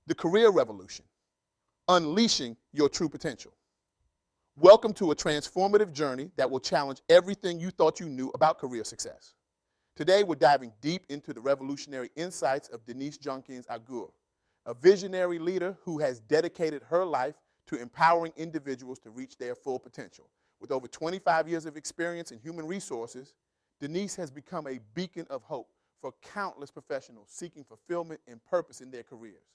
The career revolution, unleashing your true potential. Welcome to a transformative journey that will challenge everything you thought you knew about career success. Today, we're diving deep into the revolutionary insights of Denise Jenkins-Agurs, a visionary leader who has dedicated her life to empowering individuals to reach their full potential. With over 25 years of experience in human resources, Denise has become a beacon of hope for countless professionals seeking fulfillment and purpose in their careers.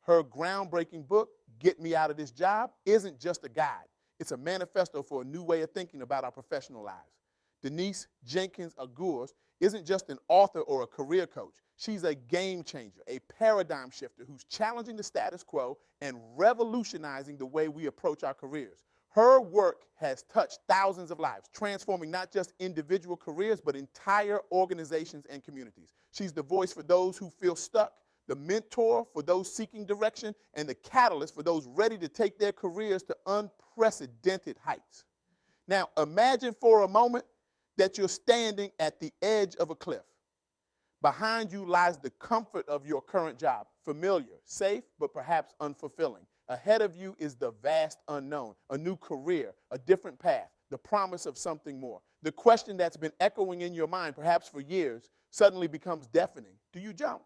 Her groundbreaking book, Get Me Out of This Job, isn't just a guide. It's a manifesto for a new way of thinking about our professional lives. Denise Jenkins-Agurs isn't just an author or a career coach. She's a game changer, a paradigm shifter who's challenging the status quo and revolutionizing the way we approach our careers. Her work has touched thousands of lives, transforming not just individual careers, but entire organizations and communities. She's the voice for those who feel stuck, the mentor for those seeking direction, and the catalyst for those ready to take their careers to unprecedented heights. Now, imagine for a moment that you're standing at the edge of a cliff. Behind you lies the comfort of your current job, familiar, safe, but perhaps unfulfilling. Ahead of you is the vast unknown, a new career, a different path, the promise of something more. The question that's been echoing in your mind, perhaps for years, suddenly becomes deafening. Do you jump?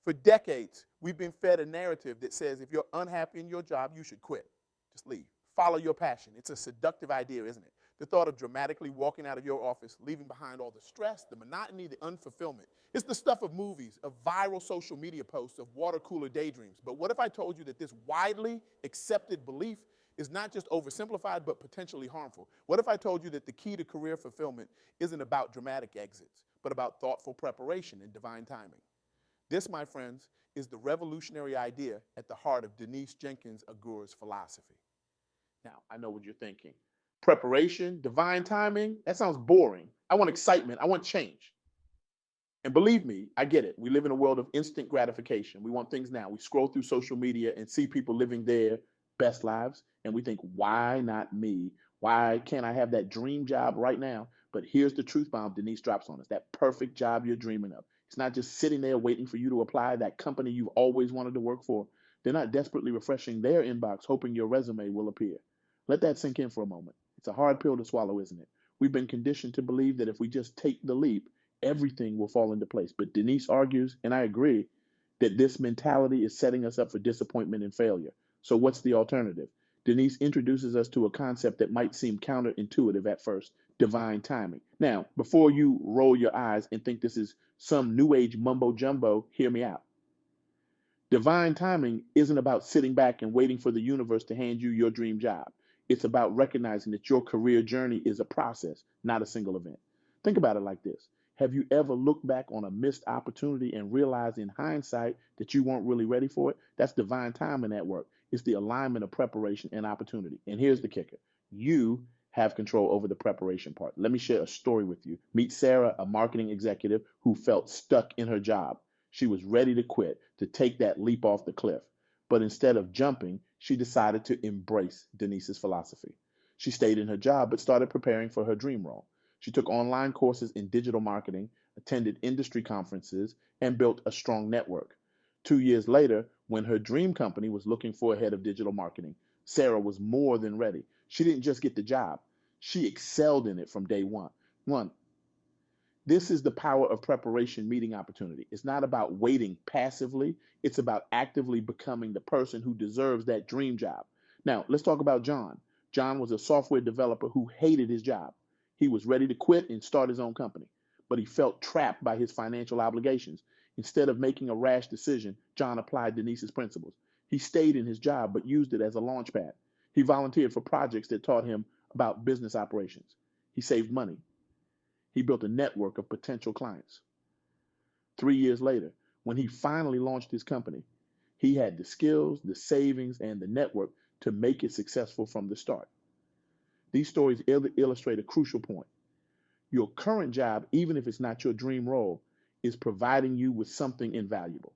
For decades, we've been fed a narrative that says if you're unhappy in your job, you should quit. Just leave. Follow your passion. It's a seductive idea, isn't it? The thought of dramatically walking out of your office, leaving behind all the stress, the monotony, the unfulfillment. It's the stuff of movies, of viral social media posts, of water cooler daydreams. But what if I told you that this widely accepted belief is not just oversimplified, but potentially harmful? What if I told you that the key to career fulfillment isn't about dramatic exits, but about thoughtful preparation and divine timing? This, my friends, is the revolutionary idea at the heart of Denise Jenkins-Agurs' philosophy. Now, I know what you're thinking. Preparation, divine timing, that sounds boring. I want excitement. I want change. And believe me, I get it. We live in a world of instant gratification. We want things now. We scroll through social media and see people living their best lives, and we think, why not me? Why can't I have that dream job right now? But here's the truth bomb Denise drops on us, that perfect job you're dreaming of. It's not just sitting there waiting for you to apply, that company you've always wanted to work for. They're not desperately refreshing their inbox, hoping your resume will appear. Let that sink in for a moment. It's a hard pill to swallow, isn't it? We've been conditioned to believe that if we just take the leap, everything will fall into place. But Denise argues, and I agree, that this mentality is setting us up for disappointment and failure. So what's the alternative? Denise introduces us to a concept that might seem counterintuitive at first, divine timing. Now, before you roll your eyes and think this is some new age mumbo jumbo, hear me out. Divine timing isn't about sitting back and waiting for the universe to hand you your dream job. It's about recognizing that your career journey is a process, not a single event. Think about it like this. Have you ever looked back on a missed opportunity and realized in hindsight that you weren't really ready for it? That's divine timing at work. It's the alignment of preparation and opportunity. And here's the kicker. You have control over the preparation part. Let me share a story with you. Meet Sarah, a marketing executive who felt stuck in her job. She was ready to quit, to take that leap off the cliff. But instead of jumping, she decided to embrace Denise's philosophy. She stayed in her job, but started preparing for her dream role. She took online courses in digital marketing, attended industry conferences, and built a strong network. 2 years later, when her dream company was looking for a head of digital marketing, Sarah was more than ready. She didn't just get the job, she excelled in it from day one. This is the power of preparation meeting opportunity. It's not about waiting passively. It's about actively becoming the person who deserves that dream job. Now, let's talk about John. John was a software developer who hated his job. He was ready to quit and start his own company, but he felt trapped by his financial obligations. Instead of making a rash decision, John applied Denise's principles. He stayed in his job, but used it as a launchpad. He volunteered for projects that taught him about business operations. He saved money. He built a network of potential clients. 3 years later, when he finally launched his company, he had the skills, the savings, and the network to make it successful from the start. These stories illustrate a crucial point. Your current job, even if it's not your dream role, is providing you with something invaluable,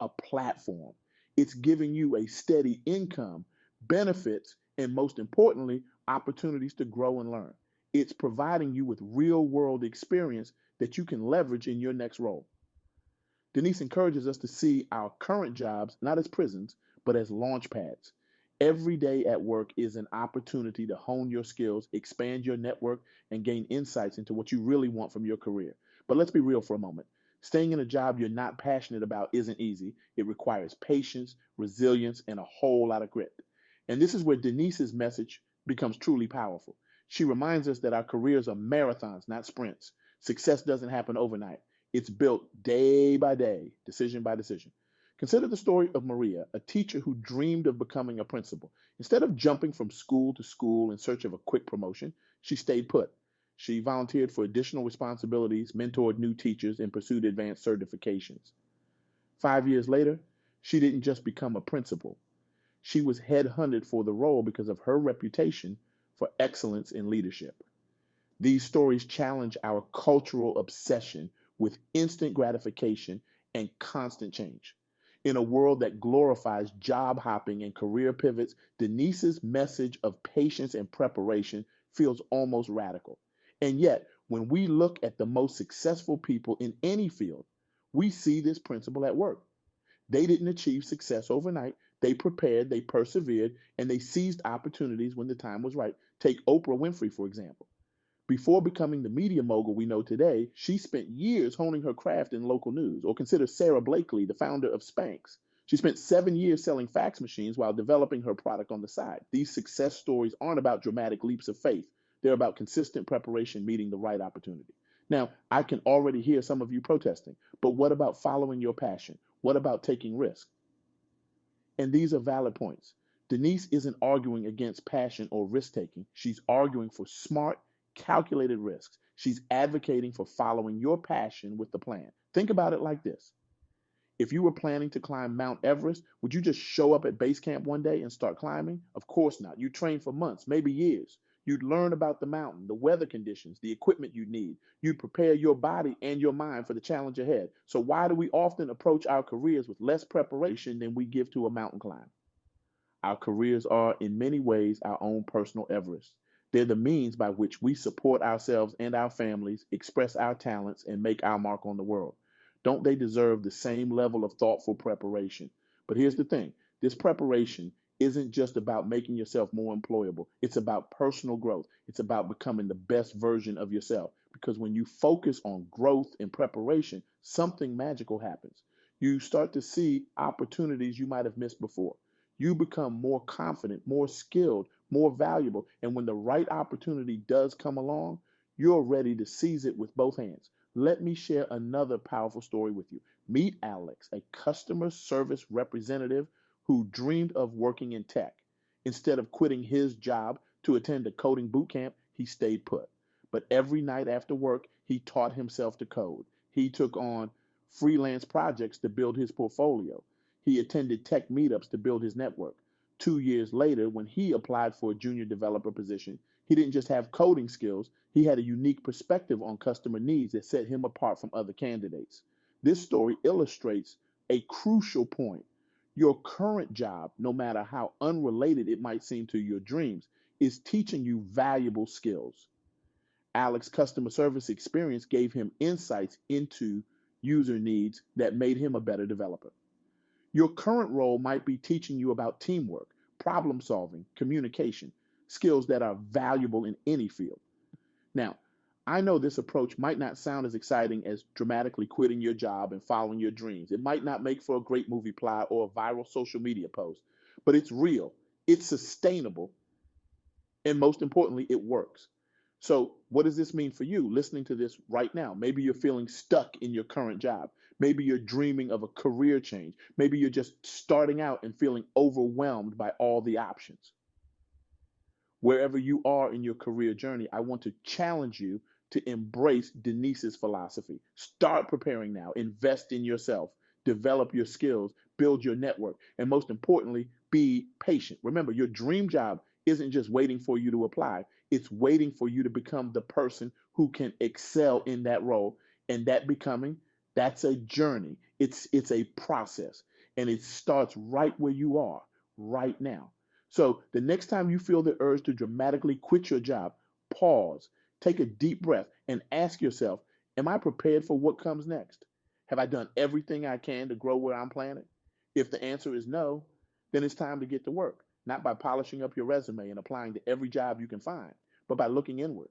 a platform. It's giving you a steady income, benefits, and most importantly, opportunities to grow and learn. It's providing you with real world experience that you can leverage in your next role. Denise encourages us to see our current jobs not as prisons, but as launch pads. Every day at work is an opportunity to hone your skills, expand your network, and gain insights into what you really want from your career. But let's be real for a moment. Staying in a job you're not passionate about isn't easy. It requires patience, resilience, and a whole lot of grit. And this is where Denise's message becomes truly powerful. She reminds us that our careers are marathons, not sprints. Success doesn't happen overnight. It's built day by day, decision by decision. Consider the story of Maria, a teacher who dreamed of becoming a principal. Instead of jumping from school to school in search of a quick promotion, she stayed put. She volunteered for additional responsibilities, mentored new teachers, and pursued advanced certifications. 5 years later, she didn't just become a principal. She was headhunted for the role because of her reputation for excellence in leadership. These stories challenge our cultural obsession with instant gratification and constant change. In a world that glorifies job hopping and career pivots, Denise's message of patience and preparation feels almost radical. And yet, when we look at the most successful people in any field, we see this principle at work. They didn't achieve success overnight. They prepared, they persevered, and they seized opportunities when the time was right. Take Oprah Winfrey, for example. Before becoming the media mogul we know today, she spent years honing her craft in local news. Or consider Sarah Blakely, the founder of Spanx. She spent 7 years selling fax machines while developing her product on the side. These success stories aren't about dramatic leaps of faith. They're about consistent preparation meeting the right opportunity. Now, I can already hear some of you protesting, but what about following your passion? What about taking risks? And these are valid points. Denise isn't arguing against passion or risk taking. She's arguing for smart, calculated risks. She's advocating for following your passion with the plan. Think about it like this. If you were planning to climb Mount Everest, would you just show up at base camp one day and start climbing? Of course not. You'd train for months, maybe years. You'd learn about the mountain, the weather conditions, the equipment you need. You'd prepare your body and your mind for the challenge ahead. So why do we often approach our careers with less preparation than we give to a mountain climb? Our careers are, in many ways, our own personal Everest. They're the means by which we support ourselves and our families, express our talents, and make our mark on the world. Don't they deserve the same level of thoughtful preparation? But here's the thing, this preparation isn't just about making yourself more employable. It's about personal growth. It's about becoming the best version of yourself. Because when you focus on growth and preparation, something magical happens. You start to see opportunities you might have missed before. You become more confident, more skilled, more valuable. And when the right opportunity does come along, you're ready to seize it with both hands. Let me share another powerful story with you. Meet Alex, a customer service representative who dreamed of working in tech. Instead of quitting his job to attend a coding boot camp, he stayed put. But every night after work, he taught himself to code. He took on freelance projects to build his portfolio. He attended tech meetups to build his network. 2 years later, when he applied for a junior developer position, he didn't just have coding skills, he had a unique perspective on customer needs that set him apart from other candidates. This story illustrates a crucial point. Your current job, no matter how unrelated it might seem to your dreams, is teaching you valuable skills. Alex's customer service experience gave him insights into user needs that made him a better developer. Your current role might be teaching you about teamwork, problem solving, communication, skills that are valuable in any field. Now, I know this approach might not sound as exciting as dramatically quitting your job and following your dreams. It might not make for a great movie plot or a viral social media post, but it's real, it's sustainable, and most importantly, it works. So, what does this mean for you listening to this right now? Maybe you're feeling stuck in your current job. Maybe you're dreaming of a career change. Maybe you're just starting out and feeling overwhelmed by all the options. Wherever you are in your career journey, I want to challenge you to embrace Denise's philosophy. Start preparing now, invest in yourself, develop your skills, build your network, and most importantly, be patient. Remember, your dream job isn't just waiting for you to apply, it's waiting for you to become the person who can excel in that role. And that becoming, that's a journey. It's a process. And it starts right where you are right now. So the next time you feel the urge to dramatically quit your job, pause, take a deep breath, and ask yourself, am I prepared for what comes next? Have I done everything I can to grow where I'm planted? If the answer is no, then it's time to get to work, not by polishing up your resume and applying to every job you can find, but by looking inward,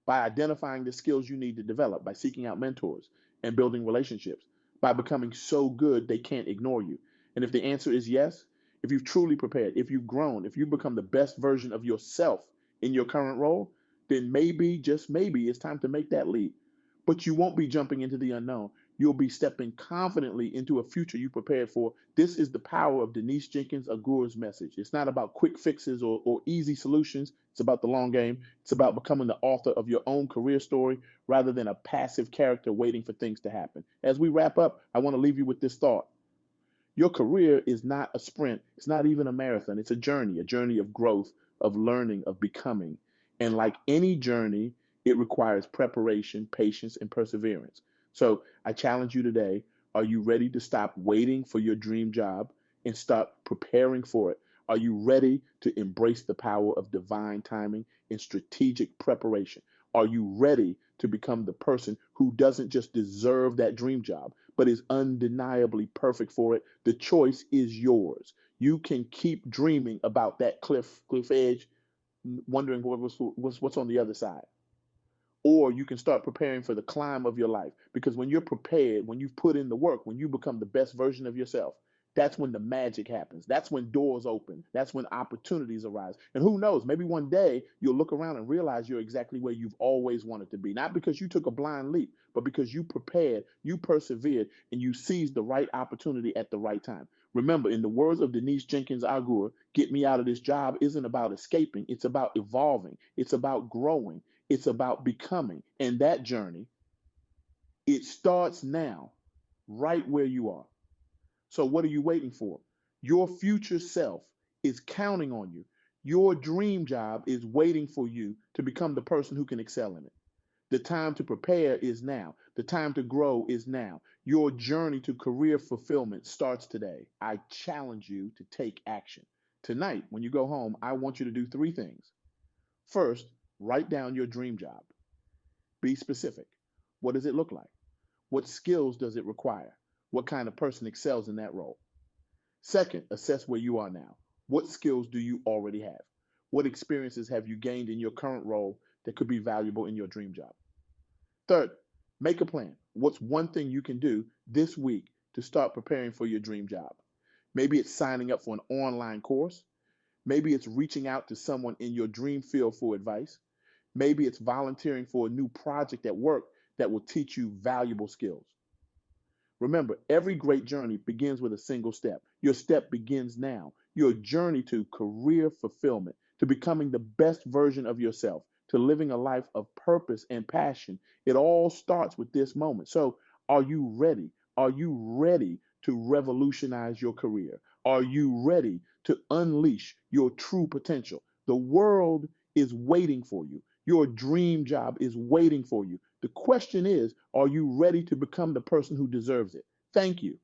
by identifying the skills you need to develop, by seeking out mentors and building relationships, by becoming so good they can't ignore you. And if the answer is yes, if you've truly prepared, if you've grown, if you've become the best version of yourself in your current role, then maybe, just maybe, it's time to make that leap. But you won't be jumping into the unknown. You'll be stepping confidently into a future you prepared for. This is the power of Denise Jenkins-Agurs' message. It's not about quick fixes or easy solutions. It's about the long game. It's about becoming the author of your own career story rather than a passive character waiting for things to happen. As we wrap up, I want to leave you with this thought. Your career is not a sprint. It's not even a marathon. It's a journey of growth, of learning, of becoming. And like any journey, it requires preparation, patience, and perseverance. So I challenge you today. Are you ready to stop waiting for your dream job and start preparing for it? Are you ready to embrace the power of divine timing and strategic preparation? Are you ready to become the person who doesn't just deserve that dream job, but is undeniably perfect for it? The choice is yours. You can keep dreaming about that cliff edge, wondering what's on the other side. Or you can start preparing for the climb of your life. Because when you're prepared, when you've put in the work, when you become the best version of yourself, that's when the magic happens. That's when doors open. That's when opportunities arise. And who knows, maybe one day you'll look around and realize you're exactly where you've always wanted to be. Not because you took a blind leap, but because you prepared, you persevered, and you seized the right opportunity at the right time. Remember, in the words of Denise Jenkins-Agurs, get me out of this job isn't about escaping. It's about evolving. It's about growing. It's about becoming. And that journey, it starts now, right where you are. So what are you waiting for? Your future self is counting on you. Your dream job is waiting for you to become the person who can excel in it. The time to prepare is now. The time to grow is now. Your journey to career fulfillment starts today. I challenge you to take action. Tonight, when you go home, I want you to do three things. First, write down your dream job. Be specific. What does it look like? What skills does it require? What kind of person excels in that role? Second, assess where you are now. What skills do you already have? What experiences have you gained in your current role that could be valuable in your dream job? Third, make a plan. What's one thing you can do this week to start preparing for your dream job? Maybe it's signing up for an online course. Maybe it's reaching out to someone in your dream field for advice. Maybe it's volunteering for a new project at work that will teach you valuable skills. Remember, every great journey begins with a single step. Your step begins now. Your journey to career fulfillment, to becoming the best version of yourself, to living a life of purpose and passion. It all starts with this moment. So, are you ready? Are you ready to revolutionize your career? Are you ready to unleash your true potential? The world is waiting for you. Your dream job is waiting for you. The question is, are you ready to become the person who deserves it? Thank you.